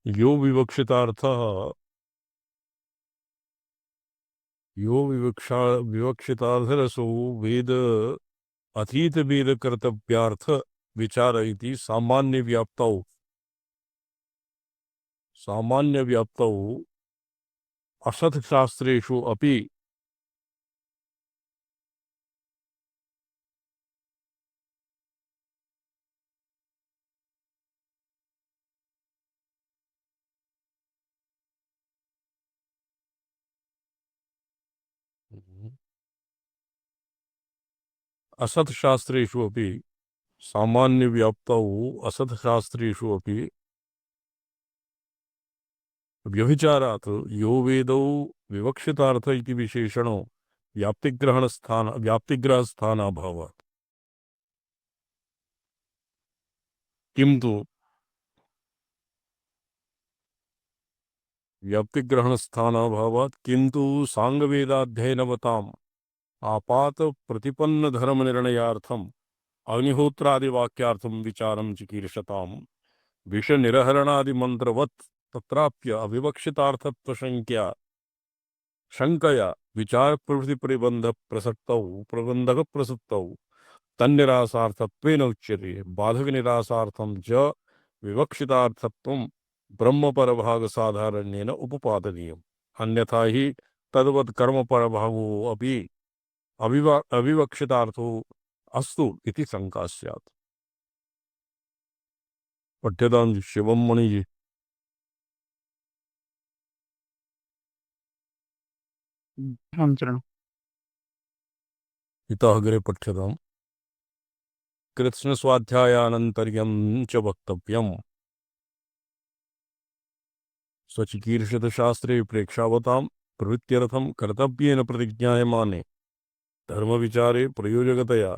यो विवक्षितार्थः यो विवक्षा विवक्षितार्थरसो वेद अतीत वेद कर्तव्यार्थ विचार इति सामान्य व्याप्तौ असत् शास्त्रेषु अपि असत् शास्त्रेषु अपि सामान्य व्याप्तौ असत् शास्त्रेषु अपि व्यभिचारात् यो वेदौ विवक्षितार्थ इति विशेषणो व्याप्तिग्रहस्थानाभावात् किन्तु व्याप्तिग्रहणस्थानाभावात् किन्तु सांगवेदाध्ययनवताम् आपात प्रतिपन्न धर्म निर्णयार्थम अग्निहोत्रादिवाक्यार्थम विचारम चिकीर्षताम् विष निरहरणादि मंत्रवत् तत्राप्य अविवक्षितार्थत्व शंकया विचार प्रवृत्ति प्रबंधक प्रसक्तौ तन्निरासार्थत्वेन उच्यते बाधक निरासार्थम च विवक्षितार्थत्वं ब्रह्म परभाग साधारणेन उपपादनीयम् अन्यथा ही तद्वत् कर्म परभागो अपि अविवक्षितार्थो अस्तु इति शंका स्यात्। पठ्यतां शिवम मणि जी। चरण इतः अग्रे पठ्यताम्। कृत्स्न स्वाध्यायानन्तर्यं च वक्तव्यम् स्वचिकीर्षित शास्त्रे प्रेक्षावतां प्रवृत्त्यर्थं कर्तव्येन प्रतिज्ञायमाने धर्म विचारे प्रयोजकतया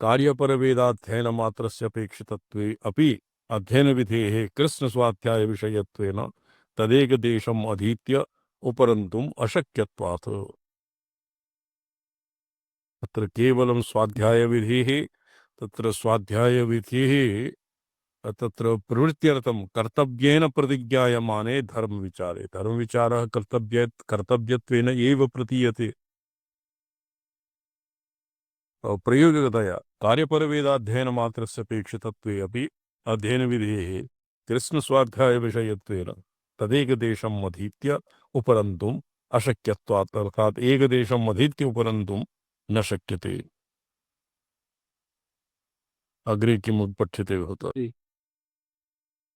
कार्यपरवेदाध्ययन मात्रस्य अपेक्षितत्वे अपि अध्ययन विधेः कृष्ण स्वाध्याय विषयत्वेन तदेक देशम् अधीत्य उपरन्तुम् अशक्यत्वात् तत्र केवलं स्वाध्याय विधिः तत्र स्वाध्याय विधिः तत्र प्रवृत्त्यर्थं कर्तव्येन प्रतिज्ञायमाने धर्म विचारः कर्तव्यत्वेन एव प्रतीयते प्रयोजकतया कार्यपरवेदाध्ययन मात्रस्य अपेक्षितत्वे अपि अध्ययन विधेः कृष्ण स्वाध्याय विषयत्वेन तदेकदेशम् अधीत्य उपरन्तुम् अशक्यत्वात् अर्थात् एकदेशम् अधीत्य उपरन्तुं न शक्यते। अग्रे किम् उत्पठ्यते भवतः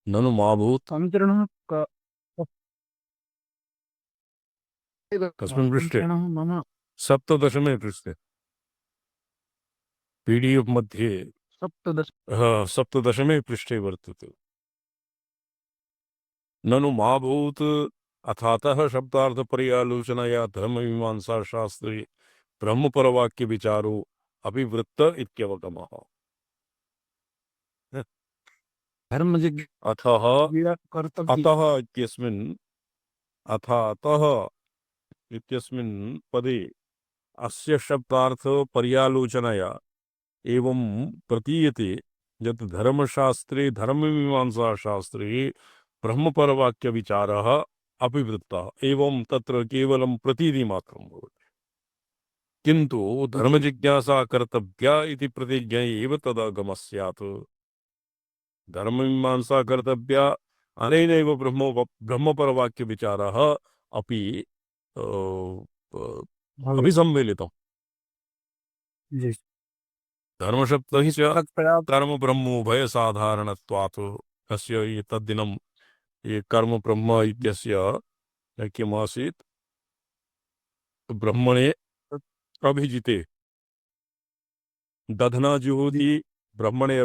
ननु माभूत् सञ्चरणः कस्मिन् पृष्ठे सञ्चरणः मम 17 पृष्ठे पीडीएफ मध्ये 17 17 पृष्ठे वर्तते। ननु माभूत् अथातः शब्दार्थ पर्यालोचनया धर्ममीमांसा शास्त्रे ब्रह्मपरवाक्य विचारो अभिवृत्त इत्यवगमः। धर्मजिज्ञासा अतः कर्तव्य अतः इत्यस्मिन् पदे अस्य शब्दार्थ पर्यालोचनया एवं प्रतीयते यत् धर्मशास्त्रे धर्ममीमांसा शास्त्रे ब्रह्मपरवाक्य विचारः अभिवृत्तः एवं तत्र केवलं प्रतीति मात्रं भवति किन्तु धर्मजिज्ञासा कर्तव्या इति प्रतिज्ञा एव तदागमः स्यात्। धर्ममीमांसा कर्तव्या अनेनैव ब्रह्मपरवाक्य विचारः अपि अभिसम्मिलितम्। धर्मशब्दः च कर्म ब्रह्मोभय साधारणत्वात् अस्य एतद्दिनं ये कर्म ब्रह्म इत्यस्य किमासीत् ब्रह्मणे अभिजिते दधना जुहोति ब्रह्मणे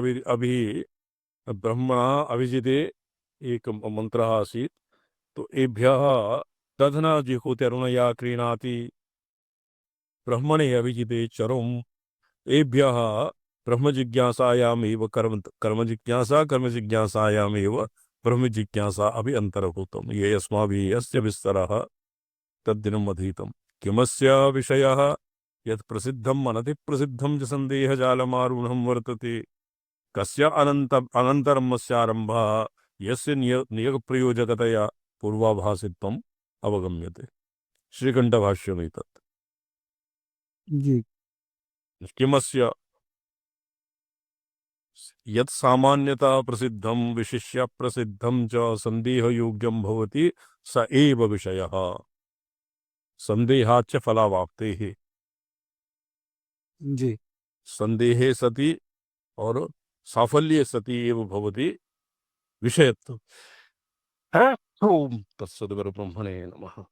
ब्रह्मणा अभिजिते एक मंत्रः आसीत् तो एभ्यः दधना जुहोति अरुणया क्रीणाति ब्रह्मणे अभिजिते चरम् एभ्यः ब्रह्म जिज्ञासायामेव कर्म जिज्ञासायामेव ब्रह्म जिज्ञासा अभी अंतर्भूतम् ये अस्माभिः अस्य विस्तरः तद्दिनम् अधीतम् किमस्य विषयः यत् प्रसिद्धम् अनतिप्रसिद्धं च सन्देहजालमारूढं वर्तते कस्य अनन्तरम् अस्यारम्भः यस्य नियोगप्रयोजकतया पूर्वाभासित्वम् अवगम्यते। श्रीकण्ठभाष्यमेतत्। जी किमस्य यत् सामान्यतः प्रसिद्धं विशिष्य प्रसिद्धं च संदेहयोग्यं भवति स एव विषयः। संदेहाच्च फलावाप्तेः। जी संदेहे सति और साफल्ये सति एव भवति विषयत्वम्। ओम तत्सद्गुरुब्रह्मणे नमः।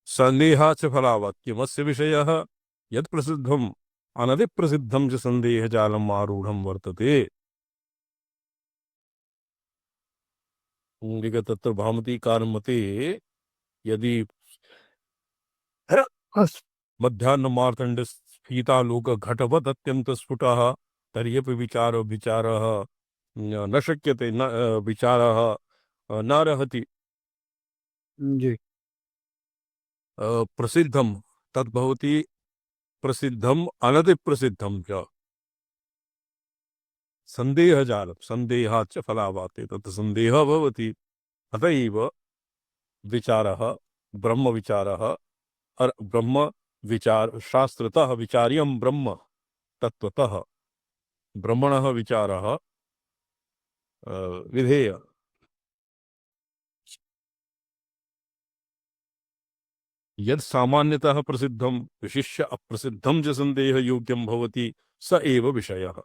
संदेहाच्च फलावत् किमस्य विषयः यत् प्रसिद्धम् अनधिप्रसिद्धं च संदेहजालम् आरूढं वर्तते। तत्र भामतीकार मते यदि मध्याह्न मार्तंड स्फीतालोक घटवत् अत्यंत स्फुटः तर्ह्यपि विचारः न शक्यते, न विचारः न रहति। जी प्रसिद्धं तद्भवति प्रसिद्धम् अनतिप्रसिद्धं च संदेहजालम् संदेहाच्च फलावाते तत् संदेहः भवति। अत एव विचारः ब्रह्मविचारः ब्रह्म विचार शास्त्रतः विचार्यं ब्रह्म तत्वतः ब्रह्मणः विचारः विधेय। यत् सामान्यतः प्रसिद्धं विशिष्य अप्रसिद्धं च संदेहयोग्यं भवति स एव विषयः।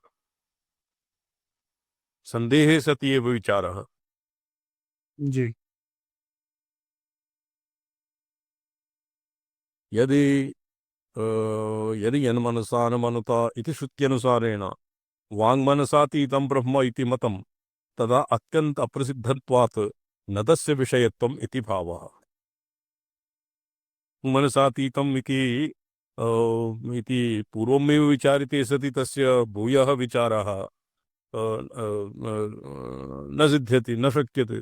संदेहे सति एव विचारः। जी यदि यदि यन्मनसानुमनुता इति श्रुत्यनुसारेण वाङ्मनसातीतं ब्रह्म इति मतं तदा अत्यन्त अप्रसिद्धत्वात् न तस्य विषयत्वम् इति भावः। मनसातीतम् इति पूर्वमेव विचारिते सति तस्य भूयः विचारः न सिद्ध्यति, न शक्यते।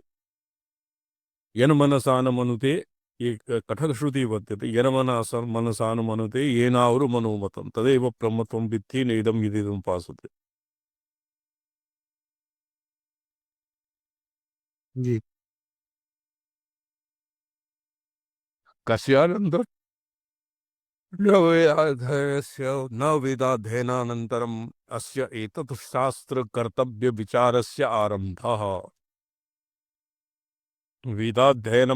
यन्मनसानुमनुते ये कठोरश्रुति वर्तते। यन्मनसानुमनुते येनावृमनोमतं तदेव ब्रह्मत्वं विद्धि नेदं यदिदं उपासते। जी कस्यानन्तरं न वेदाध्ययनानन्तरम् अस्य एतत् शास्त्रकर्तव्यविचारस्य आरम्भः। वेदाध्ययन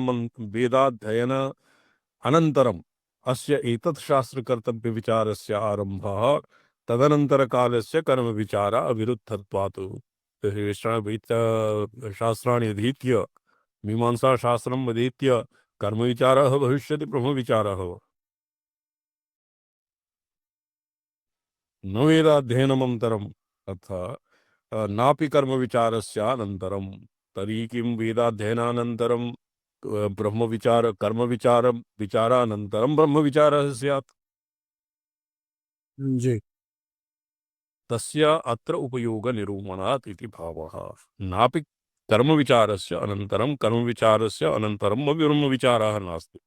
अनन्तरम् अस्य एतत् शास्त्रकर्तव्यविचारस्य आरम्भः तदनन्तरकालस्य कर्मविचार अविरुद्धत्वात्। शास्त्राणि अधीत्य मीमांसाशास्त्रम् अधीत्य कर्मविचारः भविष्यति, ब्रह्मविचारः न वेदाध्ययनमन्तरम् अर्थात् नापि कर्मविचारस्य अनन्तरं। तर्हि किं वेदाध्ययनानन्तरं ब्रह्मविचार कर्मविचार विचारानन्तरं ब्रह्मविचारः स्यात्। जी तस्य अत्र उपयोगनिरूपणात् इति भावः। नापि कर्मविचारस्य अनन्तरं कर्मविचारस्य अनन्तरं ब्रह्मविचारः नास्ति।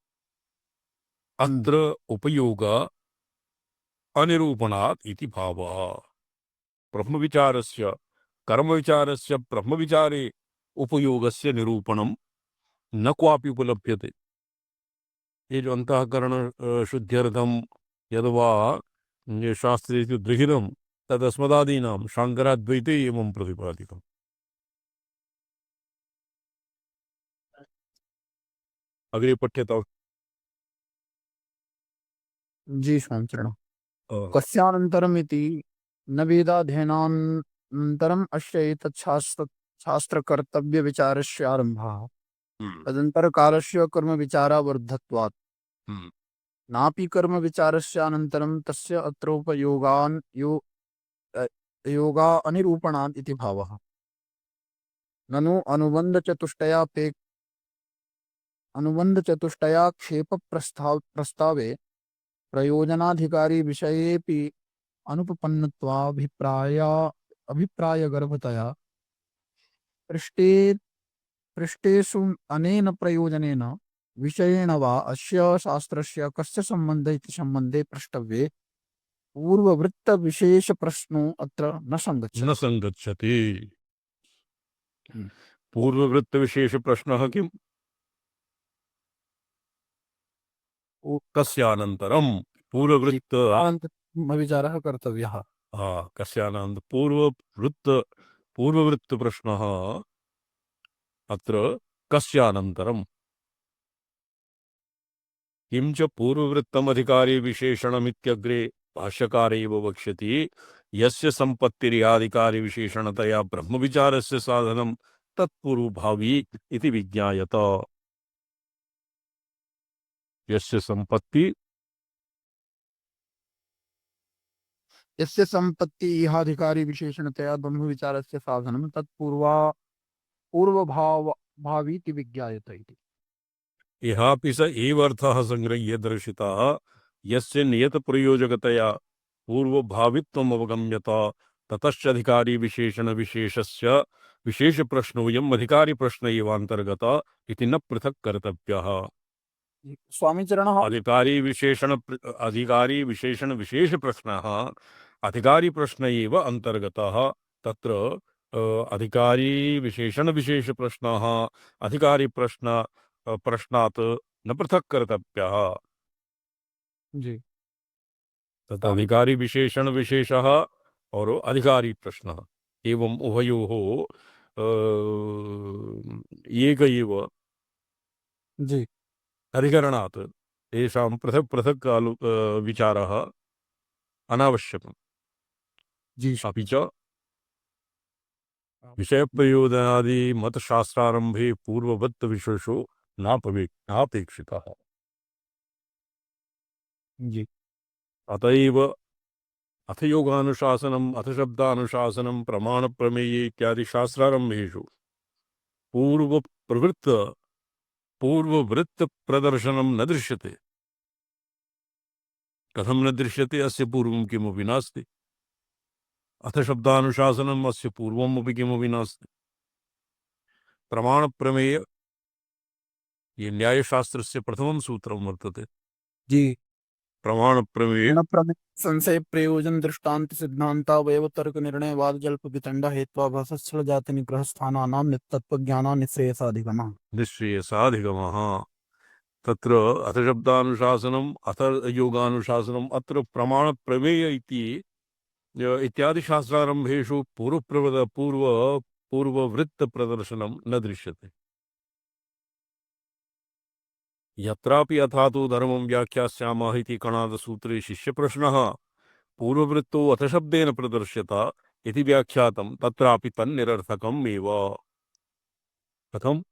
अत्र उपयोग अनिरूपणात् इति भावः। ब्रह्मविचारस्य कर्मविचारस्य ब्रह्मविचारे उपयोगस्य निरूपणं न क्वापि उपलभ्यते। ये जो अंतःकरण शुद्ध्यर्थं यद्वा ये शास्त्रेषु गृहीतं तदस्मदादीनां शाङ्कराद्वैते एवं प्रतिपादितम्। अग्रे पठ्यताम्। जी शांचरण कस्यानन्तरमिति न वेदाध्ययनानन्तरम् अस्य एतत् शास्त्रकर्तव्यविचारस्य आरम्भः तदनन्तरकालस्य कर्मविचारावर्धत्वात् नापि कर्मविचारस्य अनन्तरं तस्य अत्रोपयोगान् अ, योगा अनिरूपणात् इति भावः। ननु अनुबन्धचतुष्टया क्षेपप्रस्तावे प्रयोजनाधिकारी विषयेपि अभिप्रायगर्भतया पृष्ठे पृष्ठेषु अनेन प्रयोजनेन विषयेण वा अस्य शास्त्रस्य कस्य सम्बन्धः इति सम्बन्धे प्रष्टव्ये पूर्ववृत्त विशेष प्रश्नो अत्र न संगच्छति। न संगच्छति। हम्म। पूर्ववृत्त विशेष प्रश्नः किम्? ओ- कस्यानन्तरं जी, पूर्ववृत्त विचारः कर्तव्यः। कस्यानन्त पूर्ववृत्त प्रश्नः अत्र कस्यानन्तरं किं च पूर्ववृत्तमधिकारी विशेषणमित्यग्रे भाष्यकारैव वक्ष्यति यस्य सम्पत्तिरिहाधिकारी विशेषणतया ब्रह्मविचारस्य साधनं तत्पूर्वभावी इति विज्ञायत। यस्य सम्पत्ति यस्य संपत्ति इहाधिकारी विशेषणतया ब्रह्म विचारस्य साधनं पूर्वभाव भावीति विज्ञायते इति। इहापि स एव अर्थः संगृह्य दर्शितः यस्य नियतप्रयोजकतया पूर्वभावित्वम् अवगम्यत ततश्च अधिकारी विशेषण विशेषस्य विशेषप्रश्नोऽयम् अधिकारी प्रश्न एवान्तर्गत इति न पृथक् कर्तव्यः। स्वामीचरणः अधिकारी विशेषण विशेष प्रश्नः अधिकारी प्रश्न एव अन्तर्गतः। तत्र अधिकारी विशेषण विशेष प्रश्नः अधिकारी प्रश्नात् न पृथक् कर्तव्यः। जी तत् अधिकारी विशेषण विशेषः और अधिकारी प्रश्नः एवं उभयोः एक एव जी अधिकरणात् तेषां पृथक् पृथक् विचारः अनावश्यकम्। जी अपि च विषयप्रयोजनादि मतशास्त्रारम्भे पूर्ववत् विशेषो नापेक्षितः। जी अतएव अथ योगानुशासनम् अथ शब्दानुशासनं प्रमाणप्रमेये इत्यादि शास्त्रारम्भेषु पूर्ववृत्त प्रदर्शनं न दृश्यते। कथं न दृश्यते? अस्य पूर्वं किमपि नास्ति। अथ शब्दानुशासनम् अस्य पूर्वमपि किमपि नास्ति। प्रमाणप्रमेय ये न्यायशास्त्रस्य प्रथमं सूत्रं वर्तते। जी प्रमाणप्रमेय प्रमेय संशय प्रयोजन दृष्टांत सिद्धांतावयव तर्क निर्णय वाद जल्प वितंडा हेत्वाभासस्थल जाति निग्रह स्थानानां नित्यत्व ज्ञाना निश्रेयसाधिगमः। निश्चयसाधिगमः। तत्र अथ शब्दानुशासनम् अथ योगानुशासनम् अत्र प्रमाणप्रमेय इत्यादि शास्त्रारम्भेषु पूर्ववृत्तप्रदर्शनं न दृश्यते। यत्रापि अथातो धर्मं व्याख्यास्यामः इति कणादसूत्रे शिष्यप्रश्नः पूर्ववृत्तो अथ शब्देन प्रदर्श्यत इति व्याख्यातं तत्रापि तन्निरर्थकम् एव। कथं?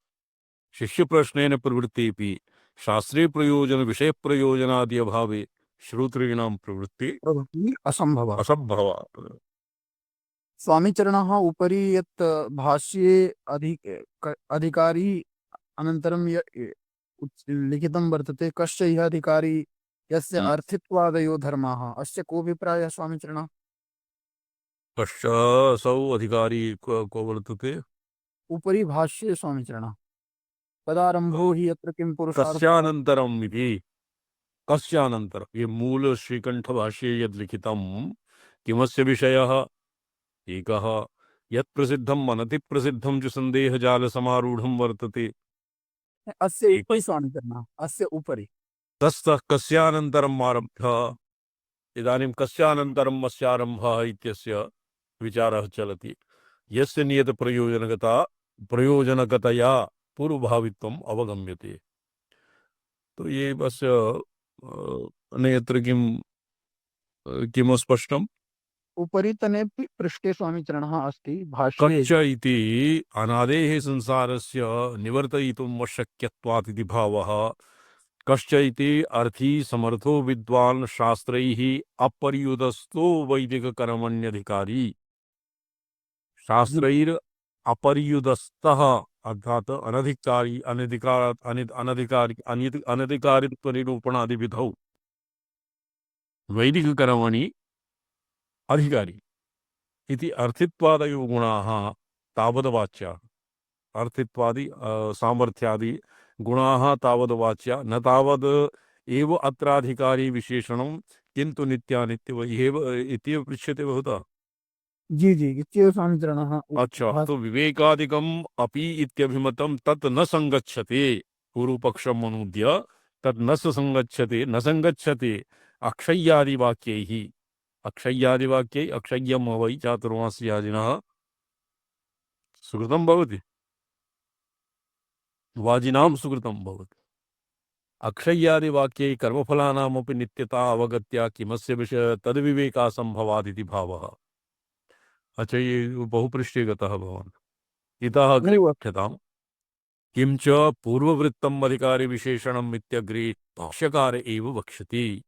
शिष्यप्रश्नेन प्रवृत्तेऽपि शास्त्रे प्रयोजन विषय प्रयोजनादि अभावे श्रोतॄणां प्रवृत्ति प्रभृति असंभवः। असम्भवा। स्वामीचरणः उपरि यत् भाष्ये अधिकारी अनन्तरं लिखितं वर्तते कस्य इह अधिकारी यस्य अर्थित्वादयो धर्माः अस्य कोऽभिप्रायः स्वामीचरणः? कश्चसौ अधिकारी को वर्तते? उपरि भाष्ये स्वामीचरणः पदारंभो हि यत्र किं पुरुषार्थः कस्यानन्तरम् इति। कस्यानन्तरं ये मूल श्रीकण्ठ भाष्ये यद् लिखितं किमस्य विषयः एकः यत् प्रसिद्धम् अनतिप्रसिद्धं च सन्देहजालसमारूढं वर्तते। अस्य उपरि स्वामीचरणः अस्य उपरि तस्तः कस्यानन्तरम् आरब्धः। इदानीं कस्यानन्तरम् अस्यारम्भः इत्यस्य विचारः चलति। यस्य प्रयोजनकतया पूर्वभावित्वम् अवगम्यते। तो ये बस अन्यत्र किम् स्पष्टम्? उपरितने पृष्ठे स्वामीचरणः अस्ति भाष्ये कच्च इति अनादेः संसारस्य निवर्तयितुम् अशक्यत्वात् इति भावः। कश्च इति अर्थी समर्थो विद्वान् शास्त्रैः अपर्युदस्तो वैदिककर्मण्यधिकारी। शास्त्रैर अपर्युदस्तः अर्थात अनधिकारित्वनिरूपणादिविधौ वैदिककर्मणि अधिकारी इति अर्थित्वादयो गुणाः तावद्वाच्या। अर्थित्वादि सामर्थ्यादि गुणाः तावद्वाच्या न तावद् एव अत्राधिकारी विशेषणं किन्तु नित्यानित्य एव इत्येव पृच्छ्यते भवता। जी जी इत्येव सामित्रिणः अच्छा, तो विवेकादिकम अपि इत्यभिमतं तत् न संगच्छते, पूर्वपक्षम अनुद्य तत् न संगच्छते, न संगच्छते अक्षय्यादि वाक्यैः। अक्षय्यादि वाक्यै अक्षय्यम वै चातुर्मास्यादिनः सुकृतं भवति, वाजिनां सुकृतं भवति। अक्षय्यादि वाक्यै कर्मफलानामपि नित्यता अवगत्य किमस्य विषय तद्विवेकासंभवादिति भावः। अच्छा, ये बहुपृष्ठे गतः भवान्। इतः अग्रे नैव वक्ष्यताम्। किंच पूर्ववृत्तम् अधिकारी विशेषणम् इत्यग्रे भाष्यकार एव वक्ष्यति।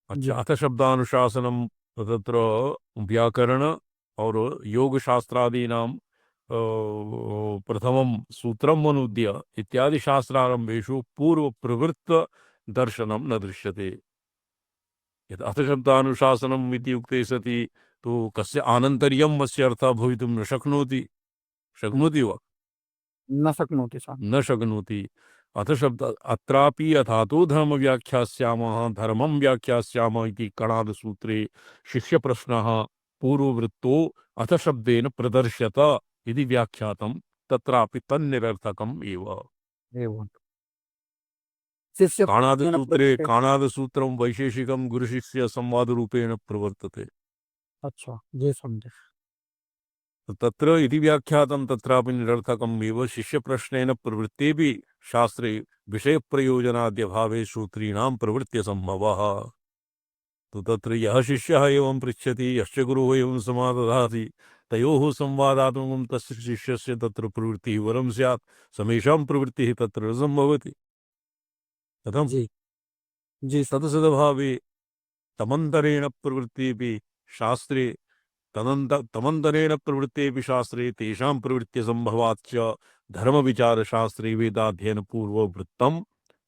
अच्छा, जी अथ शब्दानुशासनम तत्र व्याकरण और योग शास्त्रादीनां प्रथमं सूत्रम् अनुद्य इत्यादि शास्त्रारम्भेषु पूर्व प्रवृत्त दर्शनं न दृश्यते। यत् अथ शब्दानुशासनम् इति उक्ते सति तो कस्य आनन्तर्यम् अस्य अर्थः भवितुं न शक्नोति। शक्नोति वा? न शक्नोति सा न शक्नोति। अथ शब्द अत्रापि अथातो धर्म व्याख्यास्यामः धर्मं व्याख्यास्यामः इति कणाद सूत्रे शिष्य प्रश्नः पूर्ववृत्तो अथ शब्देन प्रदर्श्यत इति व्याख्यातं, तत्रापि तन्निरर्थकम् एव। एवं शिष्य काणाद प्रश्नेन सूत्रे पृष्टे काणाद सूत्रं वैशेषिकं गुरुशिष्य संवादरूपेण प्रवर्तते। अच्छा जी समझे तत्र इति व्याख्यातं तत्रापि निरर्थकम् एव। शिष्यप्रश्नेन प्रवृत्तेऽपि शास्त्रे विषयप्रयोजनाद्यभावे श्रोतॄणां प्रवृत्त्यसम्भवः। तो तत्र यः शिष्यः एवं पृच्छति यश्च गुरुः एवं समादधाति तयोः संवादात्मकं तस्य शिष्यस्य तत्र प्रवृत्तिः वरं स्यात्, समेषां प्रवृत्तिः तत्र रसं भवति। कथं? जी जी तदसदभावे तमन्तरेण प्रवृत्तिरपि शास्त्रे तमन्तरेण प्रवृत्तेऽपि शास्त्रे तेषां प्रवृत्त्यसम्भवाच्च धर्मविचारशास्त्रे वेदाध्ययनपूर्ववृत्तं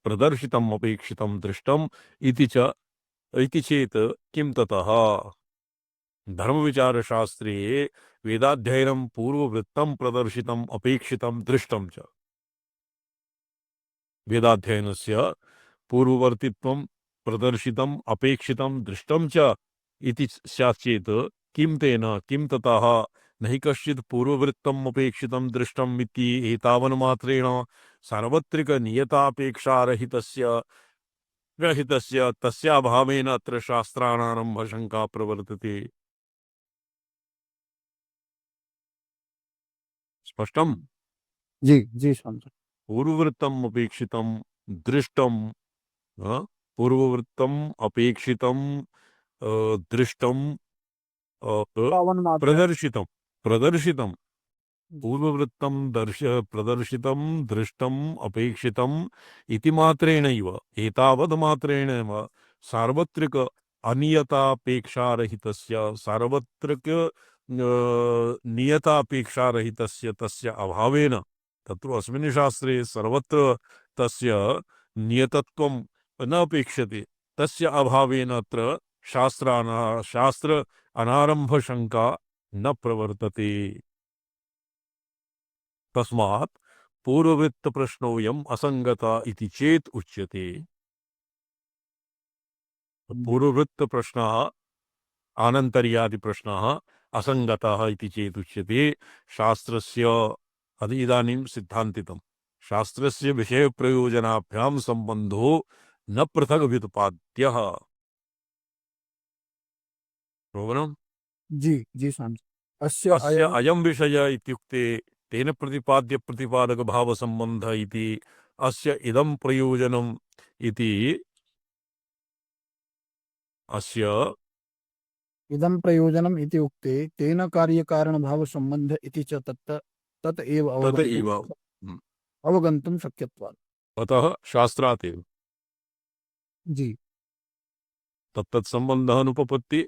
प्रदर्शितम् अपेक्षितं दृष्टम् इति चेत् किं ततः? धर्मविचारशास्त्रे वेदाध्ययनं पूर्ववृत्तं प्रदर्शितम् अपेक्षितं दृष्टं च, वेदाध्ययनस्य पूर्ववर्तित्वं प्रदर्शितम् अपेक्षितं दृष्टं च इति स्यात् चेत् किं तेन किं ततः? नहि कश्चित् पूर्ववृत्तम् अपेक्षितं दृष्टम् इति एतावन्मात्रेण सार्वत्रिकनियतापेक्षारहितस्य तस्य अभावेन अत्र शास्त्राणारम्भशङ्का प्रवर्तते। स्पष्टम्? जी समझे पूर्ववृत्तम् अपेक्षितं दृष्टं, पूर्ववृत्तम् अपेक्षितं दृष्टं पावन मात्र प्रदर्शितं प्रदर्शितं पूर्ववृत्तं प्रदर्शितं दृष्टम् अपेक्षितम् इति मात्रेणैव, एतावद् मात्रेणैव सार्वत्रिक अनियतापेक्षारहितस्य सार्वत्रिक नियतापेक्षारहितस्य तस्य अभावेन, तत्र अस्मिन् शास्त्रे सर्वत्र तस्य नियतत्वं न अपेक्षते, तस्य अभावेन अत्र शास्त्र अनारंभशंका न प्रवर्तते। तस्मात् पूर्ववृत्त प्रश्नोऽयम् असंगता इति चेत् उच्यते। पूर्ववृत्त प्रश्नः आनन्तर्यादि प्रश्नः असंगतः इति चेत् उच्यते। शास्त्रस्य इदानीं सिद्धान्तितं शास्त्रस्य विषयप्रयोजनाभ्यां सम्बन्धो न पृथक् व्युत्पाद्यः। श्रवणम्? जी समझे अस्य अस्य अयम् अयं विषय इत्युक्ते तेन प्रतिपाद्य प्रतिपादक भाव संबंध इति अस्य इदं प्रयोजनम् इति अस्य इदं प्रयोजनम् इति उक्ते तेन कार्यकारण भाव संबंध इति च तत् एव तत एव अवगन्तुं शक्यत्वात् अतः शास्त्रात् एव जी तत्तत् सम्बन्धः अनुपपत्ति।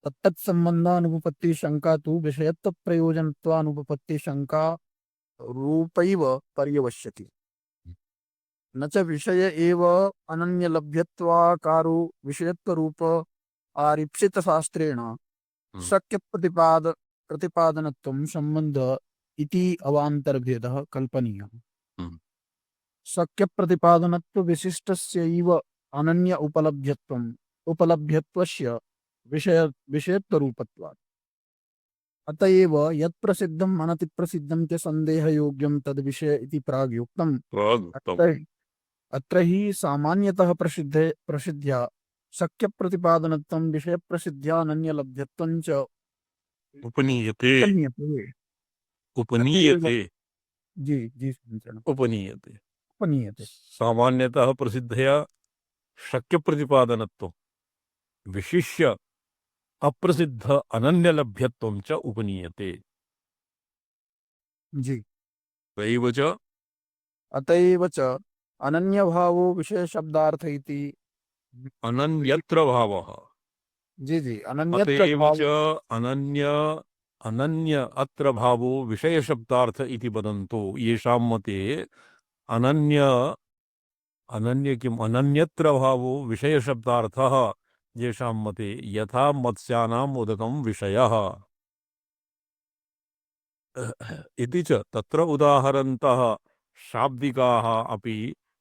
तत्तत्सम्बन्धानुपपत्ति शंका तु विषयत्व प्रयोजनत्वानुपपत्ति शंका रूपैव पर्यवस्यति न च विषय एव अनन्यलभ्यत्वाकारो विषयत्वरूप आरीप्सित शास्त्रेण शक्य प्रतिपादनत्वं संबंध इति अवान्तरभेदः कल्पनीयः। शक्य प्रतिपादनत्व विशिष्टस्यैव अनन्य उपलभ्यत्वस्य विषयत्वरूपत्वात्। अतएव यत् प्रसिद्धम् अनतिप्रसिद्धं च सन्देहयोग्यं तद्विषय इति प्राग्युक्तम्। प्रागुक्तम्। अत्र अत्र हि सामान्यतः प्रसिद्ध्या शक्यप्रतिपादनत्वं विषयप्रसिद्ध्या अनन्यलभ्यत्वं च उपनीयते। उपनीयते। अतएव उपनीयते। जी जी समीचीनम्। उपनीयते। उपनीयते। सामान्यतः प्रसिद्धया शक्य प्रतिपादनत्वं विशिष्य अप्रसिद्ध अनन्यलभ्यत्वं च उपनीयते। जी। तैव च अतएव च अनन्यभावो विषयशब्दार्थ इति। अनन्यत्र भावः। जी जी अनन्यत्र अतएव भाव। च अनन्य अनन्य अत्र भावो विषय शब्दार्थ इति वदन्तो येषां मते अनन्य अनन्य किम अनन्यत्र भावो विषय शब्दार्थः येषां मते यथा मत्स्यानाम् उदकं विषयः इति च तत्र उदाहरन्तः शाब्दिकाः अपि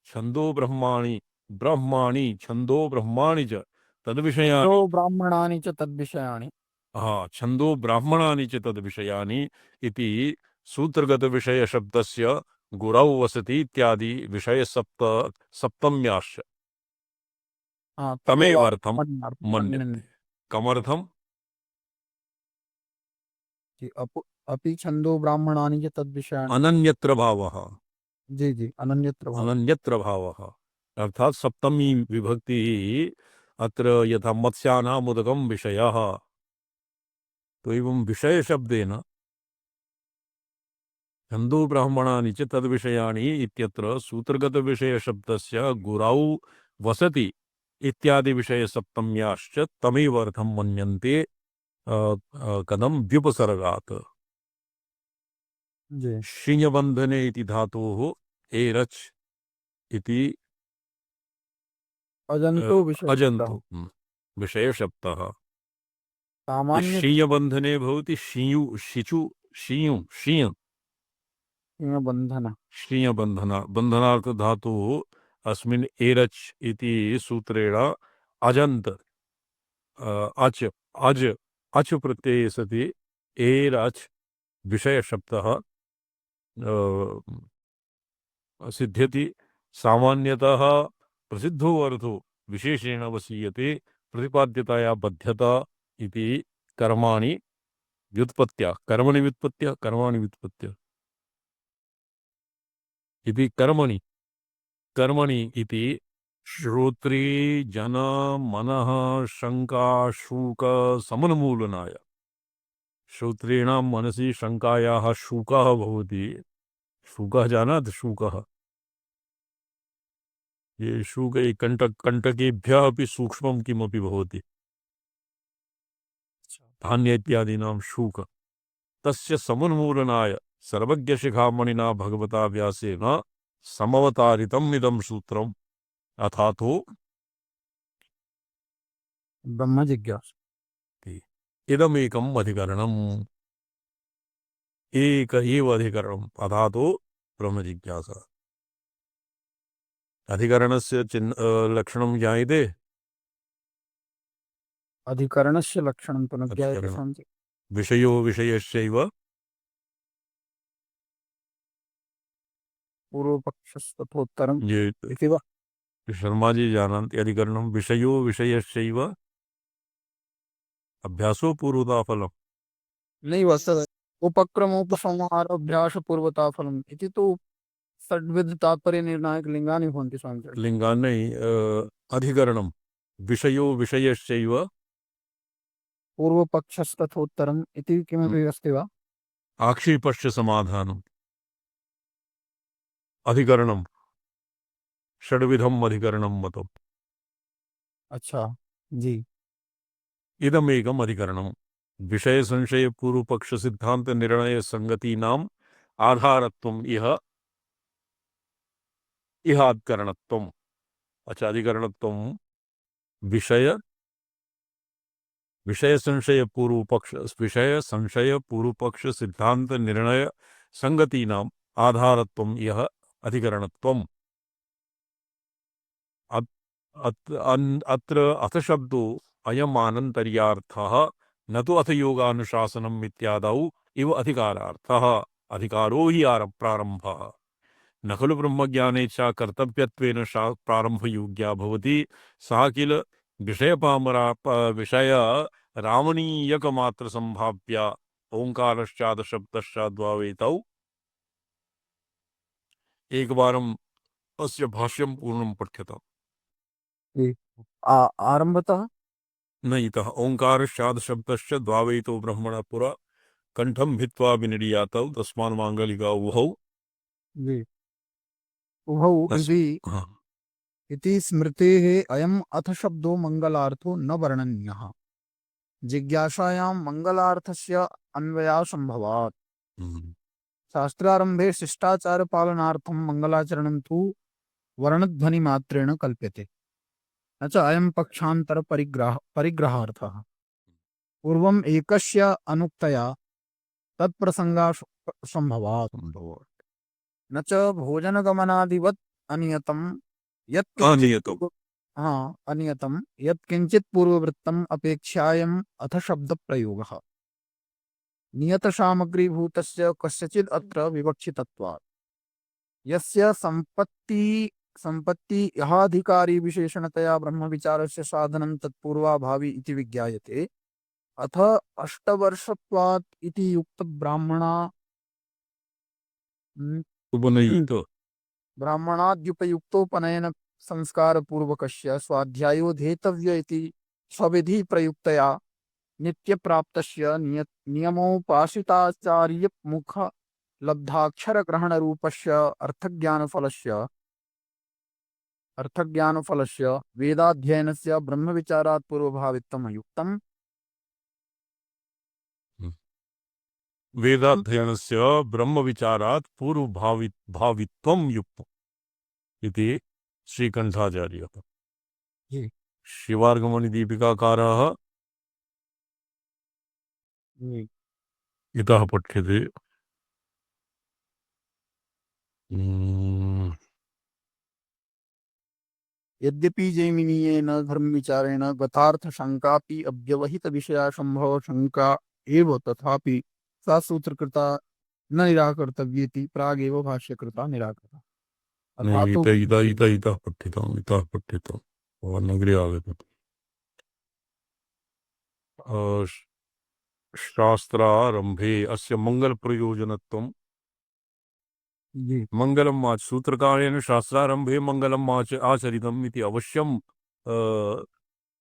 छन्दो ब्रह्माणि ब्रह्माणि छन्दो ब्रह्माणि च तो तद्विषयाणि। ब्राह्मणानि च तद्विषयाणि। हाँ, छन्दो ब्राह्मणानि च तद्विषयानि इति सूत्रगत विषय शब्दस्य गुरौ वसति इत्यादि विषय सप्तम्याश्च तमेव तमेवर्थं मन्यन्ते। मन्यते। कमर्थम्? जी अपि छन्दो ब्राह्मणानि च तद्विषयाणि। अनन्यत्र भावः। जी जी अनन्यत्र भाव। अनन्यत्र भावः अर्थात सप्तमी विभक्ति अत्र यथा मत्स्यानाम् उदकं विषयः तो एवं विषय शब्देन छन्दो ब्राह्मणानि च तद्विषयाणि इत्यत्र सूत्रगत विषय शब्दस्य गुरौ वसति इत्यादि विषय सप्तम्याश्च तमेव अर्थं मन्यन्ते। कथं व्युपसर्गात् जी शिञबन्धने इति धातोः एरच् इति अजन्तो विषय शब्दः। अजन्तु विषय शब्दः सामान्य शीयबन्धने भवति शीयु शिचु शीयु शीय बंधन। शीयबन्धन बन्धनार्थ धातुः अस्मिन् एरच् इति सूत्रेण अजन्त अच अज अच प्रत्यये सति एरच् विषय शब्दः सिद्ध्यति। सामान्यतः प्रसिद्धो अर्थो विशेषेण वसीयते प्रतिपाद्यताया बध्यता इति कर्माणि व्युत्पत्त्या कर्मणि व्युत्पत्त्या कर्माणि व्युत्पत्त्या इति कर्मणि कर्मणि इति श्रोत्री जन मनः शंका शूक समन्मूलनाय श्रोत्रीणां मनसि शंकायाः शूकः भवति। शूकः जानाति शूकः ये शूक कंटकेभ्यः अपि सूक्ष्मं किमपि भवति धान्य इत्यादीनां शूक तस्य समन्मूलनाय सर्वज्ञशिखामणिना भगवता व्यासेन समवतारितम् इदं सूत्रम् अथातो ब्रह्म जिज्ञासा। इदमेकम् अधिकरणम् एक एव अधिकरणम् अथातो ब्रह्म जिज्ञासा। अधिकरणस्य लक्षणं ज्ञायते। अधिकरणस्य लक्षणं तु न ज्ञायते अधिकरण स्वामिजि। विषयो विषयश्चैव पूर्वपक्षस्तथोत्तरम् ये इति वा। शर्मा जी जानन्ति अधिकरणं विषयो विषयश्चैव अभ्यासो पूर्वता फलम्। नहीं वस्तुतः उपक्रमोपसंहाराभ्यास पूर्वता फलम् इति तु षड्विध तात्पर्य निर्णायक लिंगानि भवन्ति स्वामिजि। लिंगान्नै अधिकरणं विषयो विषयश्चैव पूर्वपक्षस्तथोत्तरम् इति किमपि अस्ति वा। आक्षेपस्य समाधानम् अधिकरणं षड्विधम् अधिकरणं मतम् अच्छा जी। इदमेकम् अधिकरणम् विषय संशय पूर्व पक्ष सिद्धांत निर्णय संगतीनाम् आधारत्वम् इह इह अधिकरणत्वम्। अच्छा अधिकरणत्वम् विषय विषय संशय पूर्व पक्ष सिद्धांत निर्णय संगतीनाम् आधारत्वम् इह अधिकरणत्वम्। अत्र अथ शब्दो अयम् आनन्तर्यार्थः न तु अथ योगानुशासनम् इत्यादौ इव अधिकारार्थः। अधिकारो हि प्रारम्भः। न खलु ब्रह्मज्ञानेच्छा कर्तव्यत्वेन प्रारम्भयोग्या भवति। सा किल विषय रामणीयकमात्रसम्भाव्या ओङ्कारश्चादशब्दश्चाद्वावेतौ। एकवारम् अस्य भाष्यं पूर्णं पठ्यताम्। जी। आरंभतः न इतः ओङ्कारश्चादशब्दश्च द्वावेतो ब्रह्मणः पुरा कंठं भित्वा विनिर्यातौ तस्मान् माङ्गलिका उभौ। जी उभौ तस् इति हाँ। इति स्मृतेः अयम् अथ शब्दो मंगलार्थो न वर्णनीयः। जिज्ञासायां मंगलार्थस्य अन्वयासंभवात्। हम्म। शास्त्रारंभे शिष्टाचार पालनार्थं मंगलाचरणं तु वर्णध्वनिमात्रेण कल्प्यते, न च अयं पक्षान्तर परिग्रहार्थः। पूर्वम् एकस्य अनुक्तया तत्प्रसंगा संभवात्, न च भोजनगमनादिवत् अनियतं यत्किंचित् आनीयतौ। हाँ अनियतं यत्किंचित् पूर्ववृत्तम् अपेक्षायम् अथ शब्द प्रयोगः नियत सामग्रीभूतस्य कस्यचित् अत्र विवक्षितत्वात्। यस्य संपत्ति यहाधिकारी विशेषणतया ब्रह्मविचारस्य साधनं तत्पूर्वाभावी इति विज्ञायते। अथ अष्टवर्षत्वात् इति युक्त ब्राह्मणा उपनयुक्त ब्राह्मणाद्युपयुक्तोपनयन संस्कार पूर्वकस्य स्वाध्यायो धेतव्य इति स्वविधि प्रयुक्तया नित्य प्राप्तस्य नियमोपासिताचार्य मुख लब्धाक्षर ग्रहण रूपस्य अर्थज्ञानफलस्य वेदाध्ययनस्य ब्रह्मविचारात् पूर्वभावित्वम् अयुक्तम्। वेदाध्ययनस्य ब्रह्मविचारात् पूर्वभावित्वं युक्तम् इति श्रीकण्ठाचार्यः। जी। शिवार्गमणिदीपिकाकारः जी। इतः पठ्यते। यद्यपि जैमिनीयेन धर्मविचारेण गतार्थ शंकापि अव्यवहित विषया संभव शंका एव, तथापि सा सूत्रकृता न निराकर्तव्येति प्रागेव भाष्यकृता निराकृता। नहीं, अथातो इतः पठ्यताम् नगरे आगतम्। शास्त्रारंभे अस्य मंगलप्रयोजनत्वं जी। मंगलम् सूत्रकारेण शास्त्रारंभे मंगलम् आचरितम् इति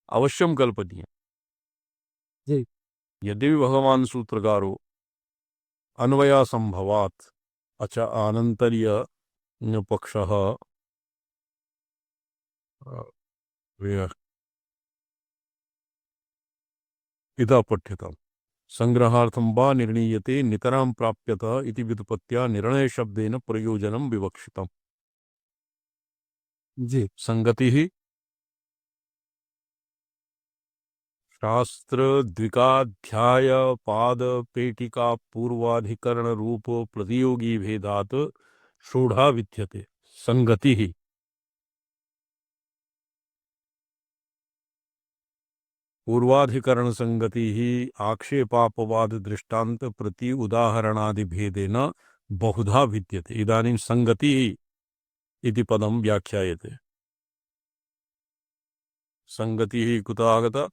अवश्यं कल्पनीयम्। जी। यद्यपि भगवान् सूत्रकारो अन्वयासंभवात् अच आनन्तर्य पक्षः इतः पठ्यताम्। संग्रहार्थं वा निर्णीयते नितरां प्राप्यत इति व्युत्पत्त्या निर्णयशब्देन प्रयोजनं विवक्षितम्। जी। संगतिः शास्त्र द्विकाध्याय पाद पेटिका पूर्वाधिकरण रूप प्रतियोगी भेदात् षोडा विद्यते। संगतिः पूर्वाधिकरण संगतिः आक्षेपापवाद दृष्टांत प्रति उदाहरणादि भेदेन बहुधा विद्यते। इदानीं संगतिः इति पदं व्याख्यायते। संगतिः कुतः आगता?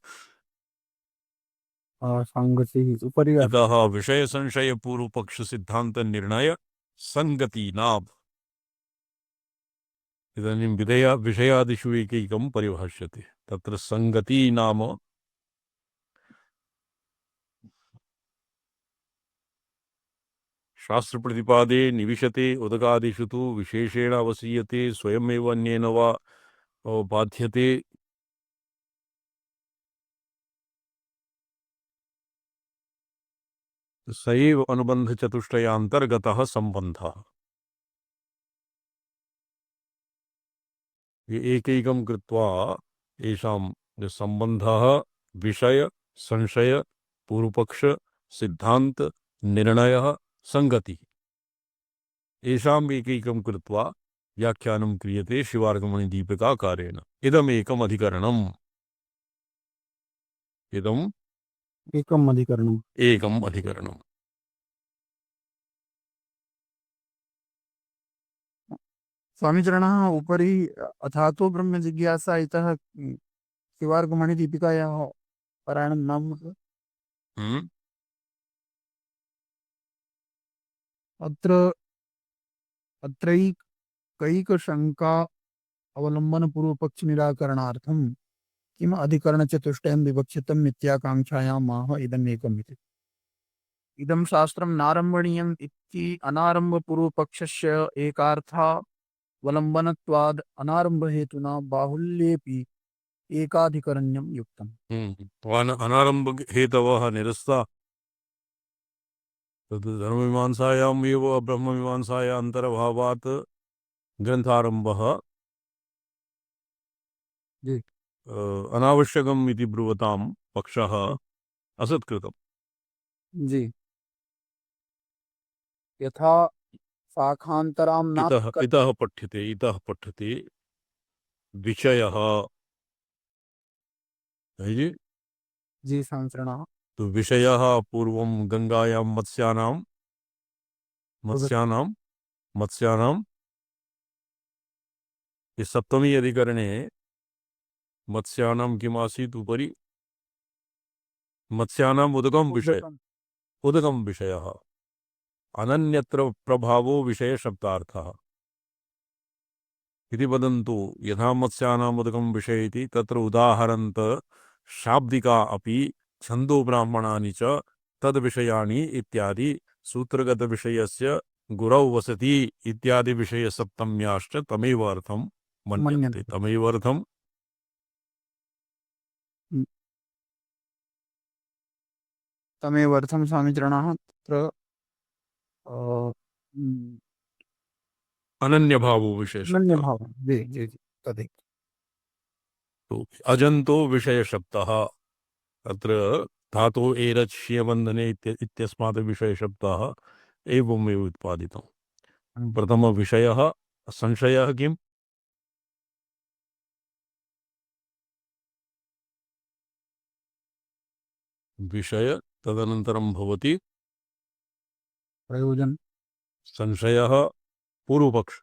संगतिः उपरि यतः विषय संशय पूर्व पक्ष सिद्धांत निर्णय संगतीनाम्। इदानीं विषयादिषु एकैकं परिभाष्यते। तत्र संगति नाम शास्त्र प्रतिपादे निविशते उदकादिषु तु विशेषेण अवसीयते स्वयमेव अन्येन वा बाध्यते। स एव अनुबंध चतुष्टयान्तर्गतः संबंधः। ये एकैकं कृत्वा येषां संबंधः विषय संशय पूर्वपक्ष सिद्धांत निर्णयः संगति येषाम् एकैकं कृत्वा व्याख्यानं क्रियते शिवार्गमणिदीपिकाकारेण। इदमेकम् अधिकरणम् इदम् एकम् अधिकरणम् एकम् अधिकरणम् स्वामीचरणः उपरि अथातो ब्रह्म जिज्ञासा इतः शिवार्गमणि दीपिकायाः पारायणं नाम हम्म अत्र अत्रैकैकशङ्का अवलम्बन पूर्वपक्ष निराकरणार्थं किम अधिकरणचतुष्टयं विवक्षितम् मिथ्याकाङ्क्षायां माह इदमेकम् इति। इदं शास्त्रं नारम्भणीयम् इति अनारम्भपूर्वपक्षस्य एकार्थावलम्बनत्वाद् अनारम्भहेतुना बाहुल्येऽपि एकाधिकरण्यं युक्तम्। अनारंभ हेतवः निरस्ता तद् धर्ममीमांसायाम् एव ब्रह्ममीमांसाया अन्तर्भावात् ग्रन्थारम्भः जी अनावश्यकम् इति ब्रुवतां पक्षः असत्कृतम्। जी यथा शाखान्तरां इतः इतः पठ्यते विषयः है जी। जी संसरणः तो विषयः पूर्वं गंगायां मत्स्यानां मत्स्यानां ये सप्तमी अधिकरणे मत्स्यानां किम् आसीत् उपरि मत्स्यानाम् उदकं विषयः अनन्यत्र प्रभावो विषय शब्दार्थः इति वदन्तु यथा मत्स्यानाम् उदकं विषय इति तत्र उदाहरन्त शाब्दिका अपि छन्दो ब्राह्मणानि च तद्विषयाणि इत्यादि सूत्रगत विषयस्य गुरौ वसति इत्यादि विषय सप्तम्याश्च तमेव अर्थं मन्यन्ते मन्यन्ते। तमेव अर्थं तमेव अर्थं स्वामीचरणः तत्र अ, अनन्यभावो विषय शब्दः। अनन्यभावः जी जी जी तदेव तो अजन्तो विषय शब्दः अत्र धातो एरच्ष्यबन्धने इत्यस्मात् विषय शब्दः एवमेव उत्पादितम्। प्रथम विषयः संशयः किम् विषय तदनन्तरं भवति प्रयोजन संशयः पूर्वपक्ष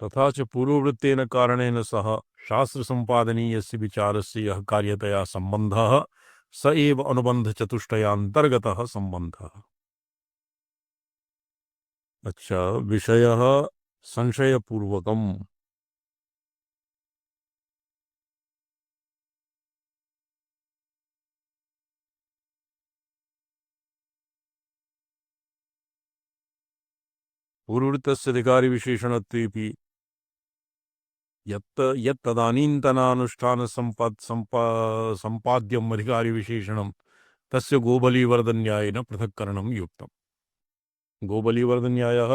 तथा च पूर्ववृत्तेन कारणेन सह शास्त्रसम्पादनीयस्य विचारस्य यः कार्यतया सम्बन्धः स एव अनुबन्धचतुष्टयान्तर्गतः सम्बन्धः। अच्छा विषयः संशयपूर्वकम् पूर्ववृत्तस्य अधिकारिविशेषणत्वेपि सम्पाद्यम् अधिकारिविशेषणं तस्य गोबलीवर्धन्यायेन पृथक्करणं युक्तम्। गोबलीवर्धन्यायः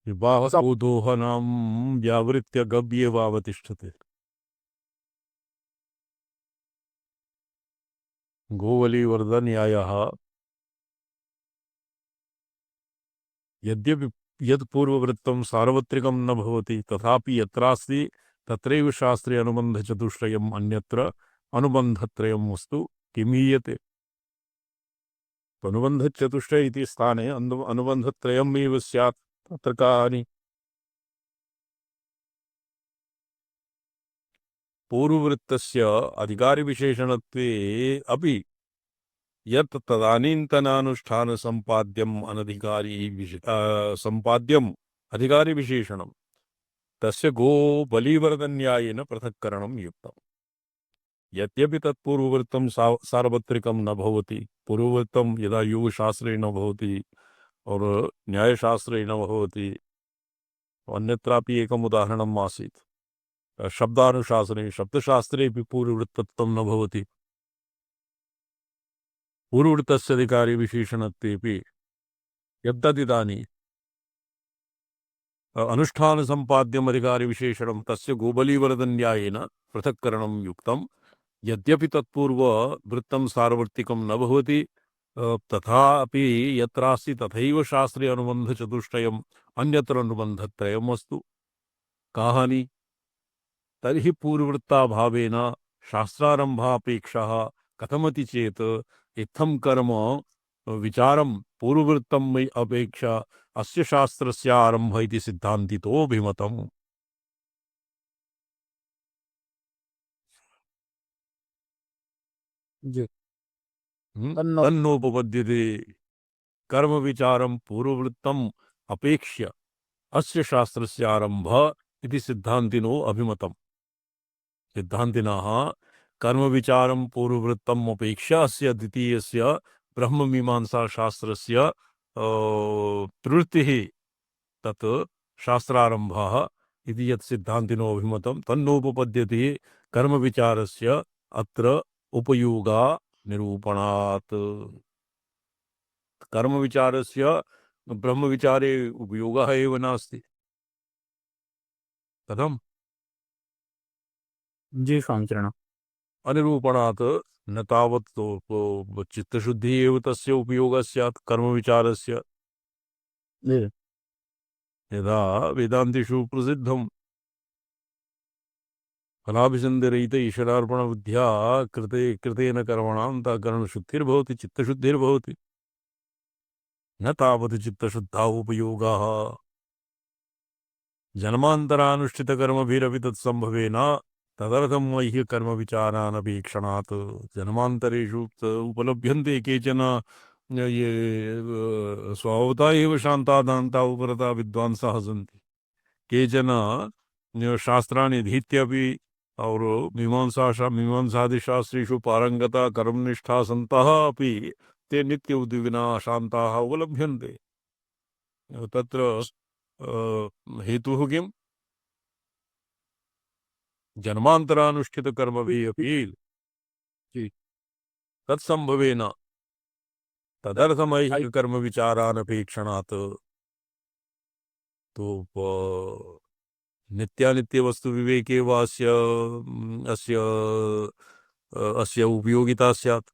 विवाहसौदोहनं व्यावृत्य गव्येवावतिष्ठते। गोवलीवर्धन्यायः यद्यपि यत् पूर्ववृत्तं सार्वत्रिकं न भवति तथापि यत्रास्ति तत्रैव शास्त्रे अनुबन्धचतुष्टयम् अन्यत्र अनुबन्धत्रयं वस्तु किमीयते। अनुबन्धचतुष्टय इति स्थाने अनुबन्धत्रयमेव स्यात् तत्र का हानि। पूर्ववृत्तस्य अधिकारिविशेषणत्वे अपि यत् तदानीन्तनानुष्ठानसम्पाद्यम् अनधिकारी सम्पाद्यम् अधिकारिविशेषणं तस्य गोबलीवर्धन्यायेन पृथक्करणं युक्तम्। यद्यपि तत्पूर्ववृत्तं सार्वत्रिकं न भवति पूर्ववृत्तं यदा योगशास्त्रे न भवति और न्यायशास्त्रे न भवति अन्यत्रापि एकम् उदाहरणम् आसीत् शब्दानुशासने शब्दशास्त्रेऽपि पूर्ववृत्तत्वं न भवति पूर्ववृत्तस्य अधिकारिविशेषणत्वेऽपि यद्तदिदानीं अनुष्ठानसम्पाद्यम् अधिकारिविशेषणं तस्य गोबलीवर्धन्यायेन पृथक्करणं युक्तम् यद्यपि तत्पूर्व वृत्तं सार्वत्रिकं न भवति तथापि यत्रास्ति तथैव शास्त्रे अनुबन्धचतुष्टयम् अन्यत्र अनुबन्धत्रयम् अस्तु का हानि तर्हि पूर्ववृत्ताभावेन शास्त्रारम्भापेक्षः कथमति चेत् इत्थं कर्म विचारं पूर्ववृत्तम् अपेक्षा अस्य शास्त्रस्य आरम्भ इति सिद्धान्तितोऽभिमतम् जी तन्नो तन्नोपपद्यते कर्म विचारं पूर्ववृत्तम् अपेक्ष्य अस्य शास्त्रस्य आरम्भ इति सिद्धान्तिनो अभिमतम् सिद्धान्तिनः कर्म विचारं पूर्ववृत्तम् अपेक्ष्य अस्य द्वितीयस्य ब्रह्ममीमांसा शास्त्रस्य प्रवृत्तिः तत् शास्त्रारम्भः इति यत् सिद्धान्तिनो अभिमतं तन्नोपपद्यते कर्म विचारस्य अत्र उपयोगा निरूपणात् कर्म विचारस्य ब्रह्म विचारे उपयोगः एव नास्ति कथम् जी स्वामिचरण अनिरूपणात् न तावत् चित्तशुद्धिः एव तस्य उपयोगः स्यात् कर्म विचारस्य जी यदा वेदान्तेषु प्रसिद्धं फलाभिसन्धिरहित ईश्वरार्पणबुद्ध्या कृतेन कर्मणां करणशुद्धिर्भवति चित्तशुद्धिर्भवति न तावत् चित्तशुद्धा उपयोगः जन्मान्तरानुष्ठितकर्मभिरपि तत्सम्भवेन तदर्थं मह्य कर्मविचारानपेक्षणात् जन्मान्तरेषु उपलभ्यन्ते केचन ये स्वभावतः एव शान्ता दान्ता उपरता विद्वांसः सन्ति केचन शास्त्राणि अधीत्यपि और मीमांसादिशास्त्रेषु पारंगता कर्मनिष्ठा सन्तः अपि ते नित्य उद्विग्ना शान्ताः उपलभ्यन्ते तत्र हेतुः किम् जन्मान्तरानुष्ठितकर्मभिः अपि तत्सम्भवेन तदर्थमैहिक कर्मविचारानपेक्षणात् तो नित्यानित्यवस्तुविवेके वा अस्य अस्य उपयोगिता स्यात्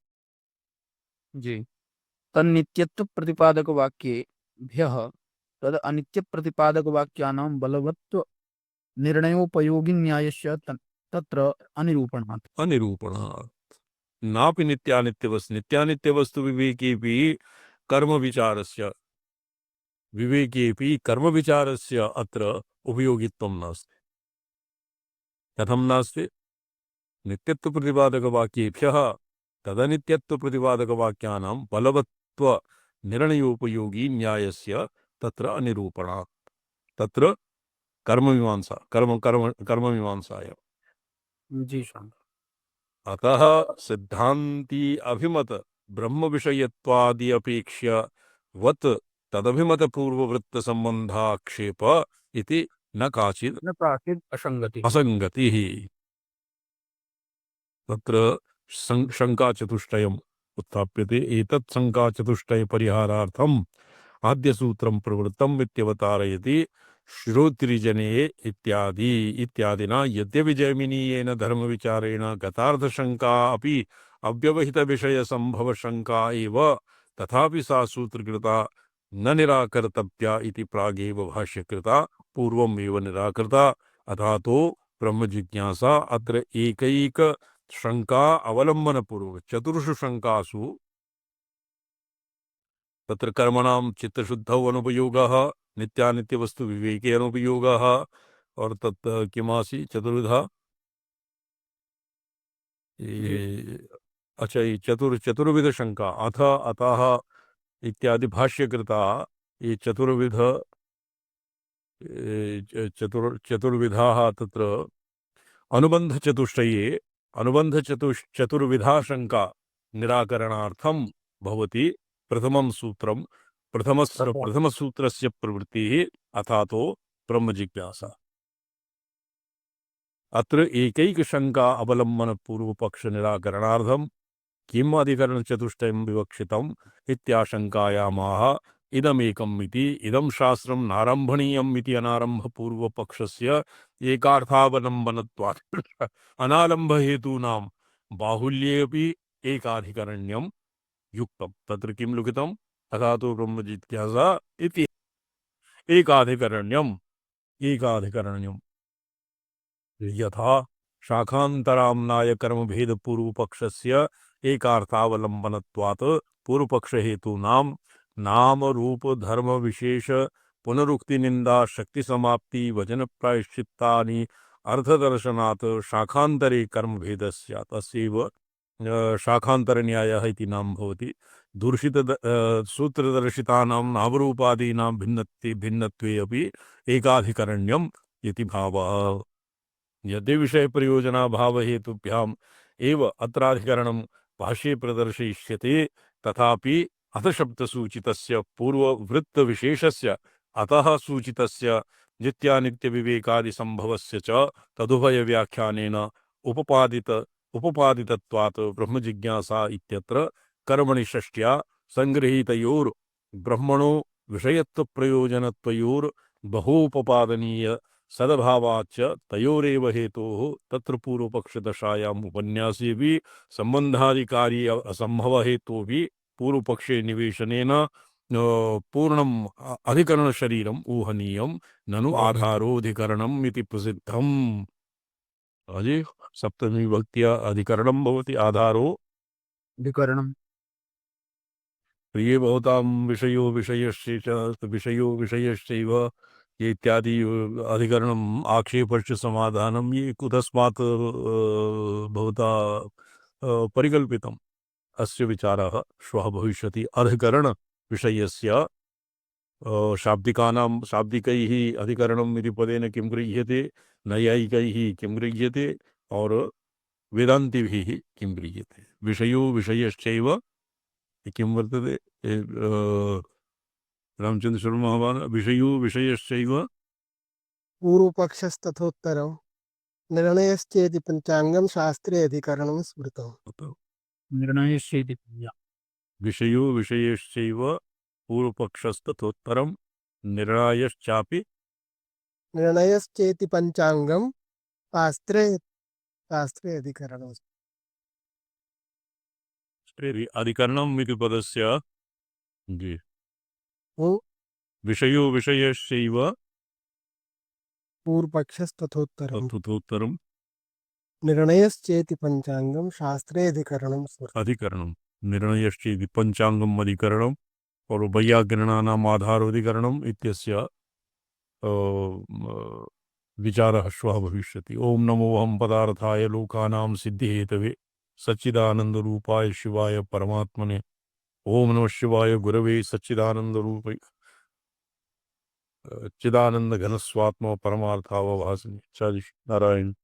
जी तन्नित्यत्व प्रतिपादक वाक्येभ्यः तद अनित्य प्रतिपादक वाक्यानां बलवत्व निर्णयोपयोगी न्यायस्य तत्र अनिरूपणात् अनिरूपणात् नापि नित्यानित्यवस्तु विवेकेऽपि कर्मविचारस्य अत्र उपयोगित्वं नास्ति कथं नास्ति नित्यत्वप्रतिपादकवाक्येभ्यः तदनित्यत्वप्रतिपादकवाक्यानां बलवत्व निर्णयोपयोगी न्यायस्य तत्र अनिरूपणात् तत्र कर्ममीमांसा कर्ममीमांसायाम् जी स्वामी अतः सिद्धांती अभिमत ब्रह्म विषयत्वादि अपेक्ष्य वत् तदभिमत पूर्ववृत्त संबंधाक्षेप इति न काचित् न प्राचित् असंगति असंगतिः तत्र शंकाचतुष्टयम् उत्थाप्यते एतत् शंकाचतुष्टय परिहारार्थम् आद्यसूत्रं प्रवृत्तम् इत्यवतारयति श्रोत्रिजने इत्यादि इत्यादिना यद्यपि जैमिनीयेन धर्मविचारेण गतार्थशंका अपि अव्यवहितविषयसम्भवशंका एव तथापि सा सूत्रकृता न निराकर्तव्या इति प्रागेव भाष्यकृता पूर्वमेव निराकृता अथातो ब्रह्मजिज्ञासा अत्र एकैक शंका अवलंबनपूर्वक चतुर्षु शंकासु तत्र कर्मणां चित्तशुद्धौ अनुपयोगः नित्यानित्यवस्तु विवेके अनुपयोगः और तत् किमासी चतुर्विधा अच्छा ये चतुर्विध शंका अथ अतः इत्यादि भाष्यकृता ये चतुर्विधाः तत्र चतुर्विधा शंका निराकरणार्थं भवति प्रथमं सूत्रं प्रथमसूत्रस्य प्रवृत्तिः अथातो ब्रह्मजिज्ञासा अत्र एकैकशंका अवलंबन पूर्वपक्ष निराकरणार्थं किम् अधिकरणचतुष्टयं विवक्षितम् इत्याशंकायामाह इदमेकम् इति इदं शास्त्रं नारम्भणीयम् इति अनारम्भपूर्वपक्षस्य एकार्थावलम्बनत्वात् अनारम्भहेतूनां बाहुल्येऽपि एकाधिकरण्यं युक्तं तत्र किं लिखितं तथा तो ब्रह्म जिज्ञासा इति एकाधिकरण्यम् एकाधिकरण्यम् यथा शाखान्तराम्नाय कर्मभेद पूर्वपक्षस्य एकार्थावलंबनत्वात् पूर्वपक्ष हेतूनां नाम रूप धर्म विशेष पुनरुक्ति निंदा शक्ति समाप्ति वचन प्रायश्चित्तानि अर्थदर्शनात् शाखान्तरे कर्मभेदस्य तस्यैव शाखान्तर न्यायः इति नाम भवति दूषित सूत्रदर्शितानां नामरूपादीनां भिन्नत्वे अपि एकाधिकरण्यम् इति भावः यदि विषय प्रयोजना भाव हेतुभ्याम एव अत्राधिकरणं भाष्ये प्रदर्शयिष्यते तथापि अथ शब्द सूचितस्य पूर्ववृत्त विशेषस्य अतः सूचितस्य नित्यानित्य विवेकादि संभवस्य च तदुभय व्याख्यानेन उपपादितत्वात् ब्रह्म जिज्ञासा इत्यत्र कर्मणि षष्ट्या संगृहीतयोर ब्रह्मणो विषयत्व प्रयोजनत्वयोर बहोपपादनीय सदभावाच्च तयोरेव हेतोः तत्र पूर्वपक्षदशायाम् उपन्यासे भी संबंधाधिकारी असंभव हेतु भी पूर्वपक्षे निवेशनेन पूर्णम् अधिकरण शरीरम् ऊहनीयम् ननु आधारोऽधिकरणम् इति प्रसिद्धम् अजि सप्तमी विभक्त्या अधिकरणं भवति आधारो अधिकरणम् प्रिये भवतां विषयो विषयश्चैव ये इत्यादि अधिकरणम् आक्षेपश्च समाधानं ये कुतस्मात् भवता परिकल्पितम् अस्य विचारः श्वः भविष्यति अधिकरण विषयस्य शाब्दिकानां शाब्दिकैः अधिकरणम् इति पदेन किं गृह्यते नैयायिकैः किं गृह्यते और वेदान्तिभिः किं गृह्यते विषयो विषयश्चैव किं वर्तते रामचंद्र शर्मा महाभाग विषयो विषयश्चैव पूर्वपक्षस्तथोत्तरं निर्णयश्चेति पंचांगम शास्त्रे अधिकरणं स्मृतम् निर्णयस्येति विषयो विषयश्चैव पूर्वपक्षस्तथोत्तरं निर्णयश्चापि निर्णयश्चेति पंचांगम शास्त्रे अधिकरणम् अधिकरणम् इति पदस्य जी हम्म, विषयो विषयश्चैव पूर्वपक्षस्तथोत्तरं तथोत्तरं निर्णयश्चेति पंचांगम शास्त्रे अधिकरणं स्मृतम् अधिकरणं निर्णयश्चेति पंचांगम अधिकरणम् और वैयाकरणानाम् आधारोधिकरणम् इत्यस्य विचारः श्वः भविष्यति। ओम नमो अहं पदार्थाय लोकानां सिद्धिहेतवे सच्चिदानंदरूपाय शिवाय परमात्मने ओम नमः शिवाय गुरवे सच्चिदानंदरूपै चिदानंद घनस्वात्मा परमार्थावभासने नारायण।